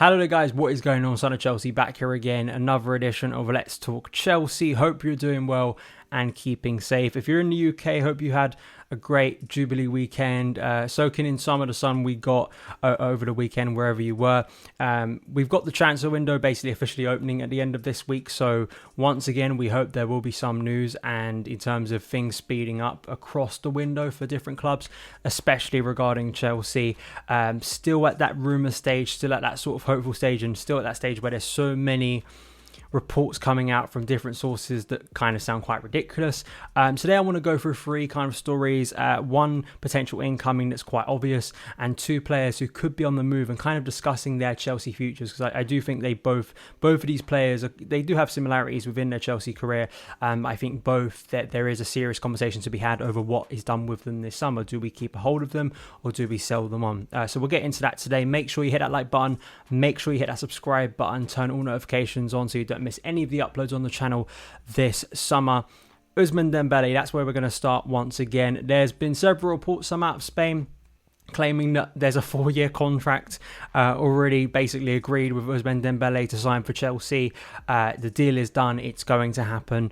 Hello there guys, what is going on? Son of Chelsea back here again, another edition of Let's Talk Chelsea. Hope you're doing well and keeping safe. If you're in the UK, hope you had a great Jubilee weekend, soaking in some of the sun we got over the weekend wherever you were. We've got the transfer window basically officially opening at the end of this week, so once again we hope there will be some news and in terms of things speeding up across the window for different clubs, especially regarding Chelsea. Still at that rumour stage, still at that sort of hopeful stage, and still at that stage where there's so many reports coming out from different sources that kind of sound quite ridiculous. Today I want to go through three kind of stories, one potential incoming that's quite obvious, and two players who could be on the move, and kind of discussing their Chelsea futures, because I do think they both of these players they do have similarities within their Chelsea career. I think both that there is a serious conversation to be had over what is done with them this summer. Do we keep a hold of them or do we sell them on? So we'll get into that today. Make sure you hit that like button, make sure you hit that subscribe button, turn all notifications on so you don't miss any of the uploads on the channel this summer. Ousmane Dembele, that's where we're going to start once again. There's been several reports, some out of Spain, claiming that there's a 4-year contract already basically agreed with Ousmane Dembele to sign for Chelsea. The deal is done, it's going to happen.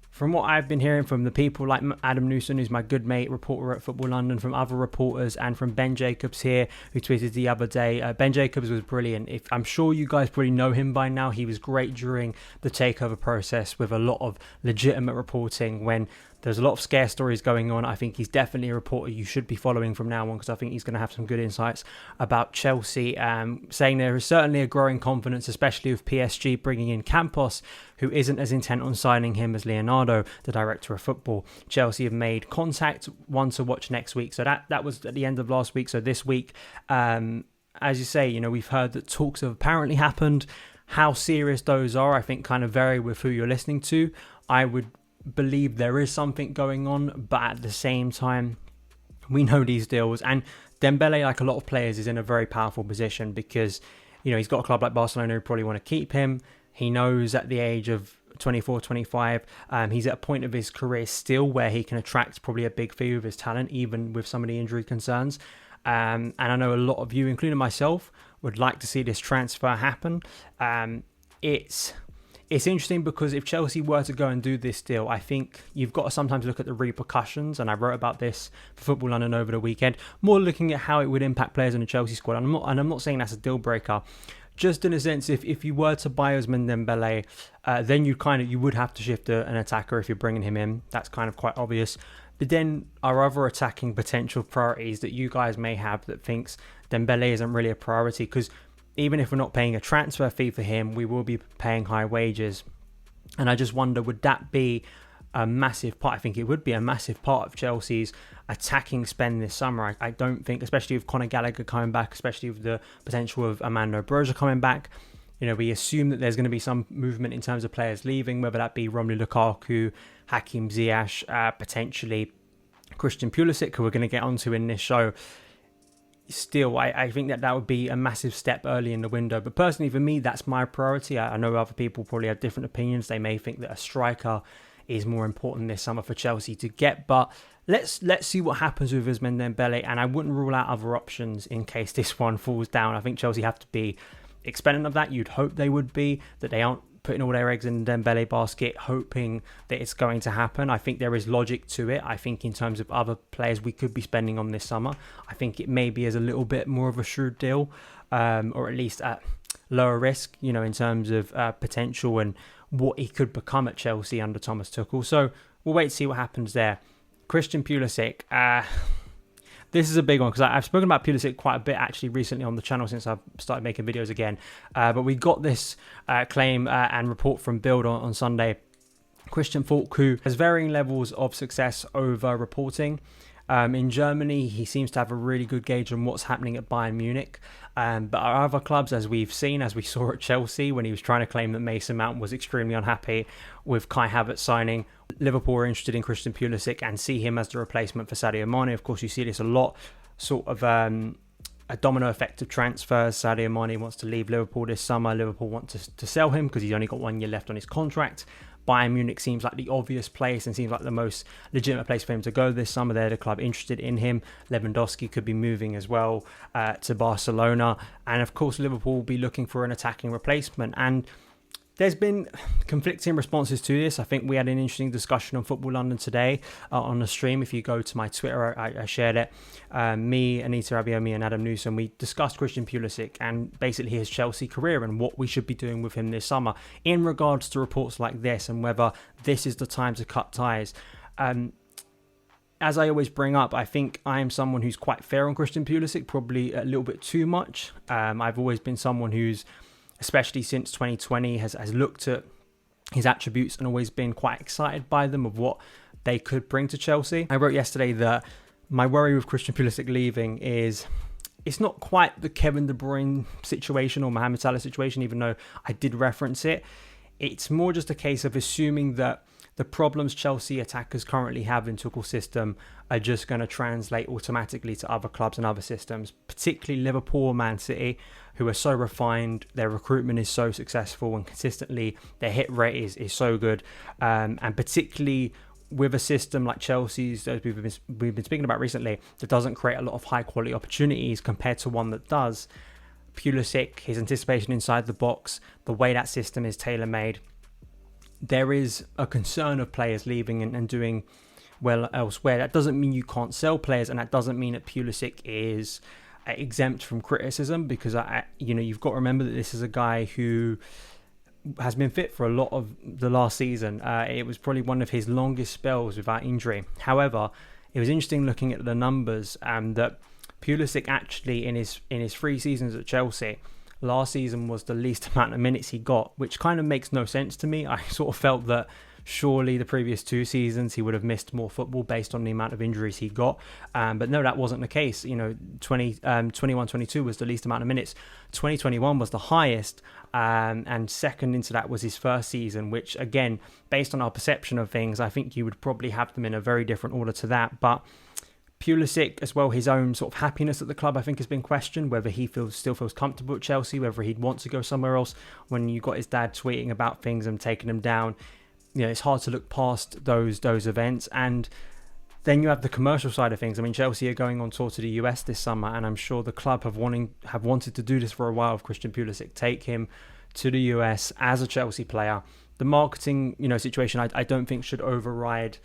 From what I've been hearing from the people like Adam Newson, who's my good mate, reporter at Football London, from other reporters, and from Ben Jacobs here, who tweeted the other day. Ben Jacobs was brilliant. I'm sure you guys probably know him by now. He was great during the takeover process with a lot of legitimate reporting when there's a lot of scare stories going on. I think he's definitely a reporter you should be following from now on, because I think he's going to have some good insights about Chelsea, saying there is certainly a growing confidence, especially with PSG bringing in Campos, who isn't as intent on signing him as Leonardo, the director of football. Chelsea have made contact, one to watch next week. So that was at the end of last week. So this week, as you say, we've heard that talks have apparently happened. How serious those are, I think, kind of vary with who you're listening to. I would believe there is something going on, but at the same time, we know these deals, and Dembele, like a lot of players, is in a very powerful position because he's got a club like Barcelona who probably want to keep him. He knows at the age of 24, 25, he's at a point of his career still where he can attract probably a big fee with his talent, even with some of the injury concerns. And I know a lot of you, including myself, would like to see this transfer happen. It's interesting because if Chelsea were to go and do this deal, I think you've got to sometimes look at the repercussions, and I wrote about this for Football London over the weekend, more looking at how it would impact players in the Chelsea squad. And I'm not saying that's a deal breaker, just in a sense, if you were to buy Ousmane Dembele, then you would have to shift an attacker if you're bringing him in. That's kind of quite obvious. But then our other attacking potential priorities that you guys may have that thinks Dembele isn't really a priority, because even if we're not paying a transfer fee for him, we will be paying high wages. And I just wonder, would that be a massive part? I think it would be a massive part of Chelsea's attacking spend this summer. I don't think, especially with Conor Gallagher coming back, especially with the potential of Armando Broja coming back, we assume that there's going to be some movement in terms of players leaving, whether that be Romelu Lukaku, Hakim Ziyech, potentially Christian Pulisic, who we're going to get onto in this show. Still, I think that would be a massive step early in the window. But personally, for me, that's my priority. I know other people probably have different opinions. They may think that a striker is more important this summer for Chelsea to get. But let's see what happens with Ousmane Dembele. And I wouldn't rule out other options in case this one falls down. I think Chelsea have to be expectant of that. You'd hope they would be, that they aren't putting all their eggs in the Dembele basket, hoping that it's going to happen. I think there is logic to it. I think in terms of other players we could be spending on this summer, I think it maybe is a little bit more of a shrewd deal, or at least at lower risk, in terms of potential and what he could become at Chelsea under Thomas Tuchel. So we'll wait to see what happens there. Christian Pulisic, this is a big one because I've spoken about Pulisic quite a bit actually recently on the channel since I've started making videos again. But we got this claim and report from Bild on Sunday. Christian Falk, who has varying levels of success over reporting. In Germany, he seems to have a really good gauge on what's happening at Bayern Munich. But our other clubs, as we saw at Chelsea when he was trying to claim that Mason Mount was extremely unhappy with Kai Havertz signing. Liverpool are interested in Christian Pulisic and see him as the replacement for Sadio Mane. Of course, you see this a lot, sort of a domino effect of transfers. Sadio Mane wants to leave Liverpool this summer. Liverpool want to sell him because he's only got 1 year left on his contract. Bayern Munich seems like the obvious place and seems like the most legitimate place for him to go this summer. They're the club interested in him. Lewandowski could be moving as well to Barcelona. And of course, Liverpool will be looking for an attacking replacement. And there's been conflicting responses to this. I think we had an interesting discussion on Football London today on the stream. If you go to my Twitter, I shared it. Me, Anita Abiomi and Adam Newsom, we discussed Christian Pulisic and basically his Chelsea career and what we should be doing with him this summer in regards to reports like this and whether this is the time to cut ties. As I always bring up, I think I am someone who's quite fair on Christian Pulisic, probably a little bit too much. I've always been someone who's, especially since 2020, has looked at his attributes and always been quite excited by them of what they could bring to Chelsea. I wrote yesterday that my worry with Christian Pulisic leaving is it's not quite the Kevin De Bruyne situation or Mohamed Salah situation, even though I did reference it. It's more just a case of assuming that the problems Chelsea attackers currently have in Tuchel's system are just going to translate automatically to other clubs and other systems, particularly Liverpool and Man City, who are so refined, their recruitment is so successful and consistently their hit rate is so good. And particularly with a system like Chelsea's, as we've been speaking about recently, that doesn't create a lot of high quality opportunities compared to one that does. Pulisic, his anticipation inside the box, the way that system is tailor-made, there is a concern of players leaving and doing well elsewhere. That doesn't mean you can't sell players, and that doesn't mean that Pulisic is exempt from criticism, because you've got to remember that this is a guy who has been fit for a lot of the last season. It was probably one of his longest spells without injury. However, it was interesting looking at the numbers that Pulisic actually in his 3 seasons at Chelsea, last season was the least amount of minutes he got, which kind of makes no sense to me. I sort of felt that surely the previous 2 seasons he would have missed more football based on the amount of injuries he got. But no, that wasn't the case. 21-22 was the least amount of minutes. 2021 was the highest. And second into that was his first season, which again, based on our perception of things, I think you would probably have them in a very different order to that. But Pulisic as well, his own sort of happiness at the club, I think, has been questioned, whether he still feels comfortable at Chelsea, whether he'd want to go somewhere else. When you got his dad tweeting about things and taking him down, it's hard to look past those events. And then you have the commercial side of things. I mean, Chelsea are going on tour to the US this summer, and I'm sure the club have wanted to do this for a while with Christian Pulisic, take him to the US as a Chelsea player. The marketing, situation, I don't think should override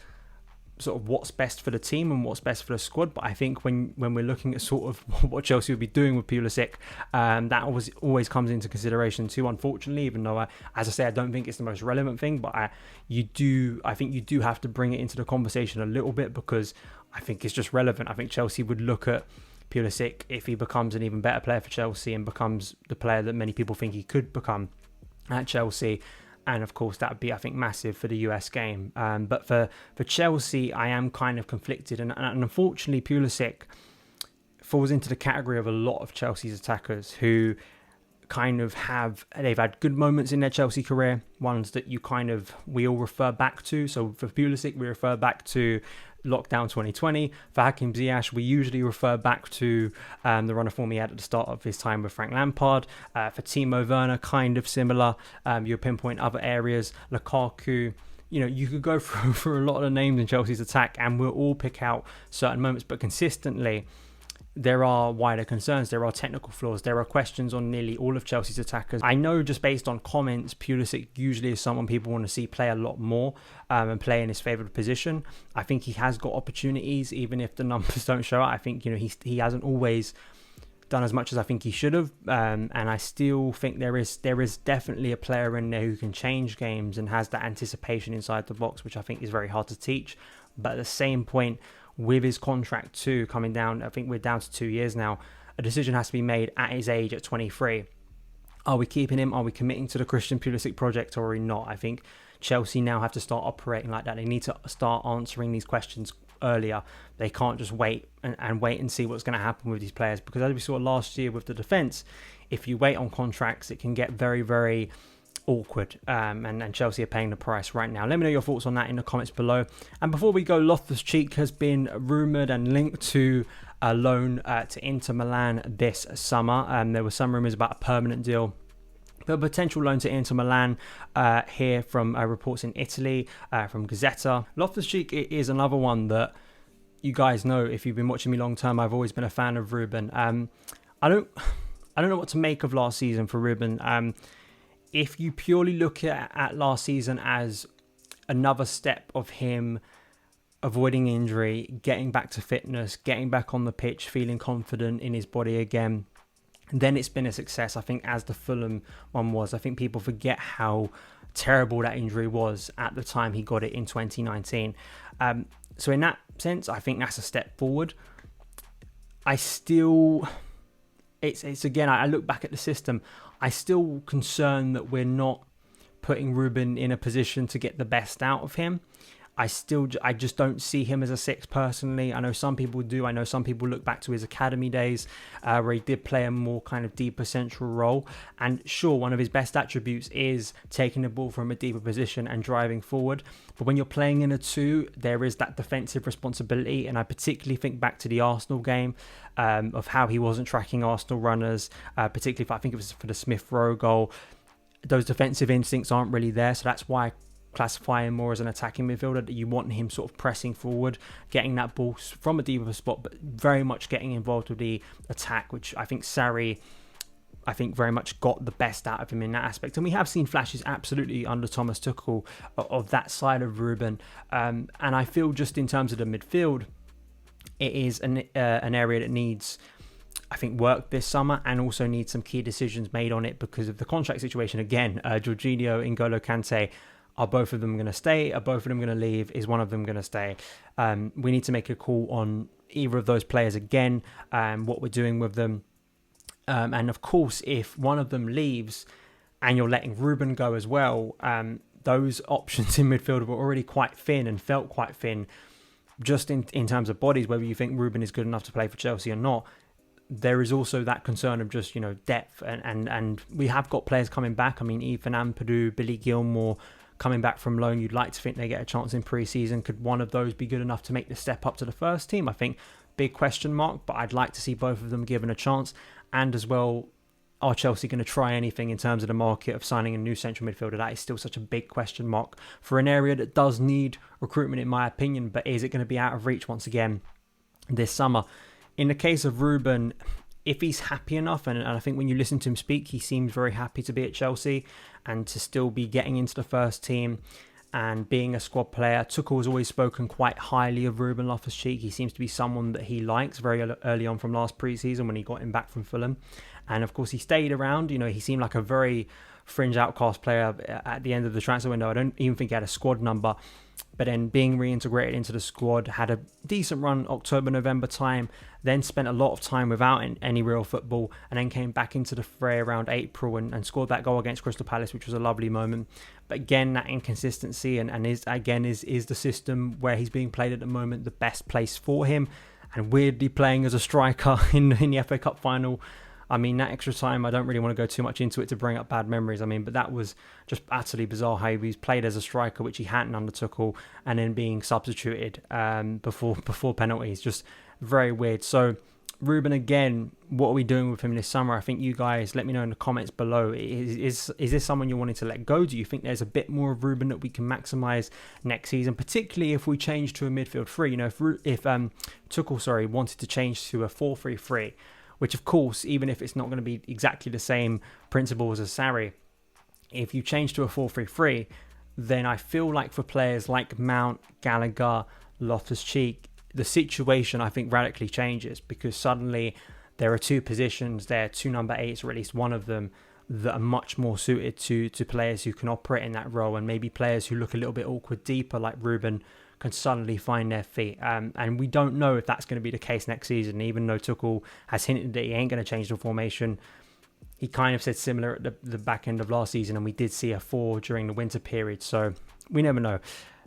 sort of what's best for the team and what's best for the squad. But I think when we're looking at sort of what Chelsea would be doing with Pulisic, that always comes into consideration too, unfortunately, even though as I say, I don't think it's the most relevant thing, but I think you do have to bring it into the conversation a little bit, because I think it's just relevant. I think Chelsea would look at Pulisic, if he becomes an even better player for Chelsea and becomes the player that many people think he could become at Chelsea. And of course, that would be, I think, massive for the US game. But for Chelsea, I am kind of conflicted. And unfortunately, Pulisic falls into the category of a lot of Chelsea's attackers who they've had good moments in their Chelsea career, ones that we all refer back to. So for Pulisic, we refer back to lockdown 2020. For Hakim Ziyech, we usually refer back to the run of form he had at the start of his time with Frank Lampard. For Timo Werner, kind of similar. You'll pinpoint other areas. Lukaku. You could go through a lot of the names in Chelsea's attack, and we'll all pick out certain moments, but consistently there are wider concerns, there are technical flaws, there are questions on nearly all of Chelsea's attackers. I know just based on comments, Pulisic usually is someone people want to see play a lot more and play in his favoured position. I think he has got opportunities, even if the numbers don't show it. I think he hasn't always done as much as I think he should have, and I still think there is definitely a player in there who can change games and has that anticipation inside the box, which I think is very hard to teach. But at the same point, with his contract too coming down, I think we're down to 2 years now, a decision has to be made at his age at 23. Are we keeping him? Are we committing to the Christian Pulisic project, or are we not? I think Chelsea now have to start operating like that. They need to start answering these questions earlier. They can't just wait and see what's going to happen with these players, because as we saw last year with the defence, if you wait on contracts, it can get very, very awkward, and Chelsea are paying the price right now. Let me know your thoughts on that in the comments below. And before we go, Loftus-Cheek has been rumoured and linked to a loan to Inter Milan this summer. There were some rumours about a permanent deal The potential loan to Inter Milan here from reports in Italy, from Gazzetta. Loftus-Cheek is another one that you guys know, if you've been watching me long term, I've always been a fan of Ruben. I don't know what to make of last season for Ruben. If you purely look at last season as another step of him avoiding injury, getting back to fitness, getting back on the pitch, feeling confident in his body again, then it's been a success. I think as the Fulham one was, I think people forget how terrible that injury was at the time he got it in 2019. So in that sense, I think that's a step forward. It's again, I look back at the system, I still concerned that we're not putting Ruben in a position to get the best out of him. I just don't see him as a six personally. I know some people do. I know some people look back to his academy days where he did play a more kind of deeper central role. And sure, one of his best attributes is taking the ball from a deeper position and driving forward. But when you're playing in a two, there is that defensive responsibility. And I particularly think back to the Arsenal game of how he wasn't tracking Arsenal runners, particularly I think it was for the Smith Rowe goal. Those defensive instincts aren't really there. So that's why I classify him more as an attacking midfielder, that you want him sort of pressing forward, getting that ball from a deeper spot, but very much getting involved with the attack, which I think Sarri, very much got the best out of him in that aspect. And we have seen flashes absolutely under Thomas Tuchel of that side of Ruben. And I feel just in terms of the midfield, it is an area that needs, I think, work this summer, and also needs some key decisions made on it because of the contract situation. Again, Jorginho, N'Golo Kante, are both of them going to stay? Are both of them going to leave? Is one of them going to stay? We need to make a call on either of those players again, what we're doing with them. And of course, if one of them leaves and you're letting Ruben go as well, those options in midfield were already quite thin and felt quite thin, just in terms of bodies, whether you think Ruben is good enough to play for Chelsea or not. There is also that concern of just, depth. And we have got players coming back. I mean, Ethan Ampadu, Billy Gilmore, coming back from loan. You'd like to think they get a chance in pre-season. Could one of those be good enough to make the step up to the first team? I think big question mark, but I'd like to see both of them given a chance. And as well, are Chelsea going to try anything in terms of the market of signing a new central midfielder? That is still such a big question mark for an area that does need recruitment, in my opinion. But is it going to be out of reach once again this summer? In the case of Ruben, if he's happy enough, and I think when you listen to him speak, he seems very happy to be at Chelsea and to still be getting into the first team and being a squad player. Tuchel has always spoken quite highly of Ruben Loftus-Cheek. He seems to be someone that he likes very early on from last pre-season when he got him back from Fulham. And of course, he stayed around. He seemed like a very fringe outcast player at the end of the transfer window. I don't even think he had a squad number. But then being reintegrated into the squad, had a decent run October, November time, then spent a lot of time without any real football, and then came back into the fray around April and scored that goal against Crystal Palace, which was a lovely moment. But again, that inconsistency and is the system where he's being played at the moment the best place for him? And weirdly playing as a striker in the FA Cup final. I mean, that extra time, I don't really want to go too much into it to bring up bad memories. I mean, but that was just utterly bizarre how he's played as a striker, which he hadn't under Tuchel, and then being substituted before penalties. Just very weird. So, Ruben, again, what are we doing with him this summer? I think you guys, let me know in the comments below. Is this someone you're wanting to let go? Do you think there's a bit more of Ruben that we can maximise next season, particularly if we change to a midfield three? If Tuchel, wanted to change to a 4-3-3, which of course, even if it's not going to be exactly the same principles as Sarri, if you change to a 4-3-3, then I feel like for players like Mount, Gallagher, Loftus-Cheek, the situation I think radically changes, because suddenly there are two positions there, two number 8s, or at least one of them, that are much more suited to players who can operate in that role, and maybe players who look a little bit awkward deeper like Ruben can suddenly find their feet. And we don't know if that's going to be the case next season, even though Tuchel has hinted that he ain't going to change the formation. He kind of said similar at the back end of last season, and we did see a 4 during the winter period. So we never know.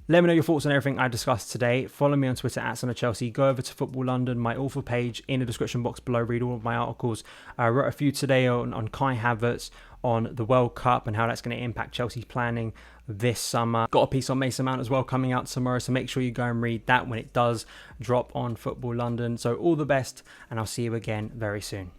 Let me know your thoughts on everything I discussed today. Follow me on Twitter at SonOfChelsea. Go over to Football London, my author page in the description box below. Read all of my articles. I wrote a few today on Kai Havertz, on the World Cup and how that's going to impact Chelsea's planning this summer. Got a piece on Mason Mount as well coming out tomorrow, so make sure you go and read that when it does drop on Football London. So all the best, and I'll see you again very soon.